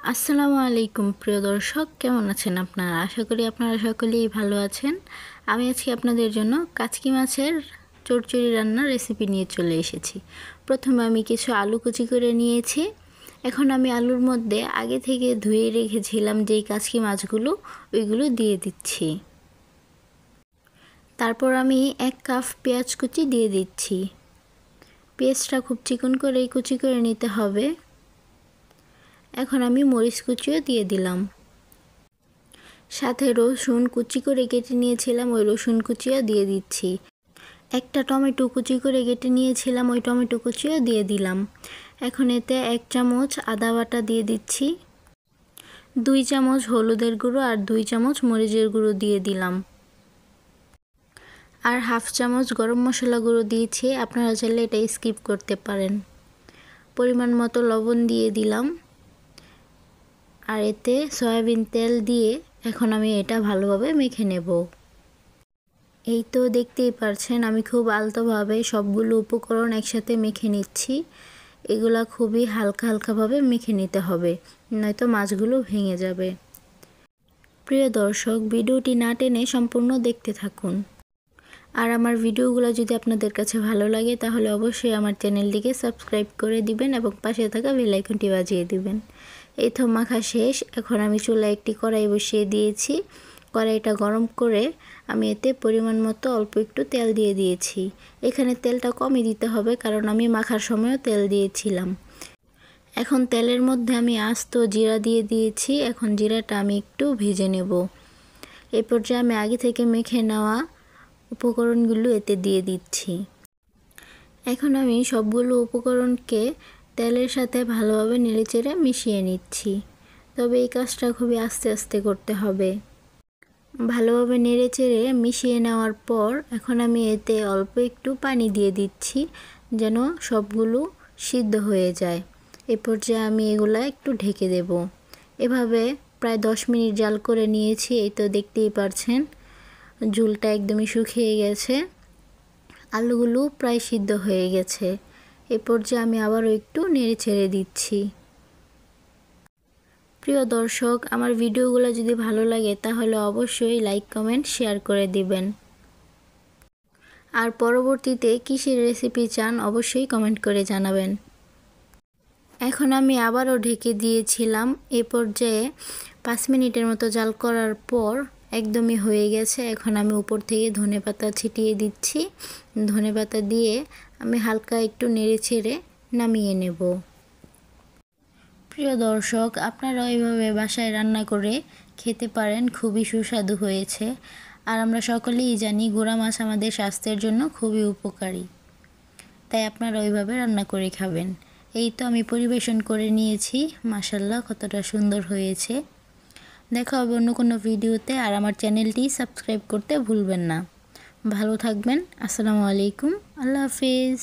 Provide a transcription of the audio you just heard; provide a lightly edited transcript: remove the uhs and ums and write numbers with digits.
আসসালামু আলাইকুম প্রিয় দর্শক, কেমন আছেন আপনারা? আশা করি আপনারা সকলেই ভালো আছেন। আমি আজকে আপনাদের জন্য কাচকি মাছের চচ্চড়ি রান্নার রেসিপি নিয়ে চলে এসেছি। প্রথমে আমি কিছু আলু কুচি করে নিয়েছি। এখন আমি আলুর মধ্যে আগে থেকে ধুয়ে রেখেছিলাম যেই কাচকি মাছগুলো, ওইগুলো দিয়ে দিচ্ছি। তারপর আমি 1 কাপ পেঁয়াজ কুচি দিয়ে দিচ্ছি। পেঁয়াজটা খুব চিকন করে কুচি করে নিতে হবে। এখন আমি মরিচ কুচিও দিয়ে দিলাম, সাথে রসুন কুচি করে কেটে নিয়েছিলাম, ওই রসুন কুচিও দিয়ে দিচ্ছি। একটা টমেটো কুচি করে কেটে নিয়েছিলাম, ওই টমেটো কুচিও দিয়ে দিলাম। এখন এতে 1 চামচ আদা বাটা দিয়ে দিচ্ছি, 2 চামচ হলুদের গুঁড়ো আর 2 চামচ মরিচের গুঁড়ো দিয়ে দিলাম, আর 1/2 চামচ গরম মশলা গুঁড়ো দিয়েছি। আপনারা চাইলে এটা স্কিপ করতে পারেন। পরিমাণ মতো লবণ দিয়ে দিলাম, আর এতে সয়াবিন তেল দিয়ে এখন আমি এটা ভালোভাবে মেখে নেব। এই তো দেখতেই পারছেন আমি খুব আলতোভাবে সবগুলো উপকরণ একসাথে মেখে নিচ্ছি। এগুলা খুবই হালকা হালকাভাবে মেখে নিতে হবে, নয়তো মাছগুলো ভেঙে যাবে। প্রিয় দর্শক, ভিডিওটি না টেনে সম্পূর্ণ দেখতে থাকুন। আর আমার ভিডিওগুলো যদি আপনাদের কাছে ভালো লাগে তাহলে অবশ্যই আমার চ্যানেলটিকে সাবস্ক্রাইব করে দিবেন এবং পাশে থাকা বেল আইকনটি বাজিয়ে দিবেন। এই তো মাখা শেষ। এখন আমি চুলায় একটি কড়াই বসিয়ে দিয়েছি। কড়াইটা গরম করে আমি এতে পরিমাণ মতো অল্প একটু তেল দিয়ে দিয়েছি। এখানে তেলটা কমই দিতে হবে, কারণ আমি মাখার সময়ও তেল দিয়েছিলাম। এখন তেলের মধ্যে আমি আস্ত জিরা দিয়ে দিয়েছি। এখন জিরাটা আমি একটু ভেজে নেব। এই পর্যায়ে আমি আগে থেকে মেখে নেওয়া উপকরণগুলো এতে দিয়ে দিচ্ছি। এখন আমি সবগুলো উপকরণকে তেলের সাথে ভালোভাবে নেড়েচেড়ে মিশিয়ে নিচ্ছি। তবে এই কাজটা খুবই আস্তে আস্তে করতে হবে। ভালোভাবে নেড়েচেড়ে মিশিয়ে নেওয়ার পর এখন আমি এতে অল্প একটু পানি দিয়ে দিচ্ছি, যেন সবগুলো সিদ্ধ হয়ে যায়। এ পর্যায়ে আমি এগুলা একটু ঢেকে দেব। এভাবে প্রায় 10 মিনিট জাল করে নিয়েছি। এই তো দেখতেই পারছেন ঝোলটা একদমই শুকিয়ে গেছে, আলুগুলো প্রায় সিদ্ধ হয়ে গেছে। এ পর্যায়ে আমি আবারও একটু নেড়ে ছেড়ে দিচ্ছি। প্রিয় দর্শক, আমার ভিডিওগুলো যদি ভালো লাগে তাহলে অবশ্যই লাইক, কমেন্ট, শেয়ার করে দিবেন। আর পরবর্তীতে কিসের রেসিপি চান অবশ্যই কমেন্ট করে জানাবেন। এখন আমি আবারও ঢেকে দিয়েছিলাম। এ পর্যায়ে 5 মিনিটের মতো জাল করার পর একদমই হয়ে গেছে। এখন আমি উপর থেকে ধনেপাতা ছিটিয়ে দিচ্ছি। ধনেপাতা দিয়ে আমি হালকা একটু নেড়েচেড়ে নামিয়ে নেব। প্রিয় দর্শক, আপনারা এইভাবে বাসায় রান্না করে খেতে পারেন, খুবই সুস্বাদু হয়েছে। আর আমরা সকলেই জানি গুঁড়া মাছ আমাদের স্বাস্থ্যের জন্য খুবই উপকারী, তাই আপনারা ওইভাবে রান্না করে খাবেন। এই তো আমি পরিবেশন করে নিয়েছি। মাশাআল্লাহ, কতটা সুন্দর হয়েছে। দেখা হবে অন্য কোনো ভিডিওতে। আর আমার চ্যানেলটি সাবস্ক্রাইব করতে ভুলবেন না। ভালো থাকবেন। আসসালামু আলাইকুম। আল্লাহ হাফিজ।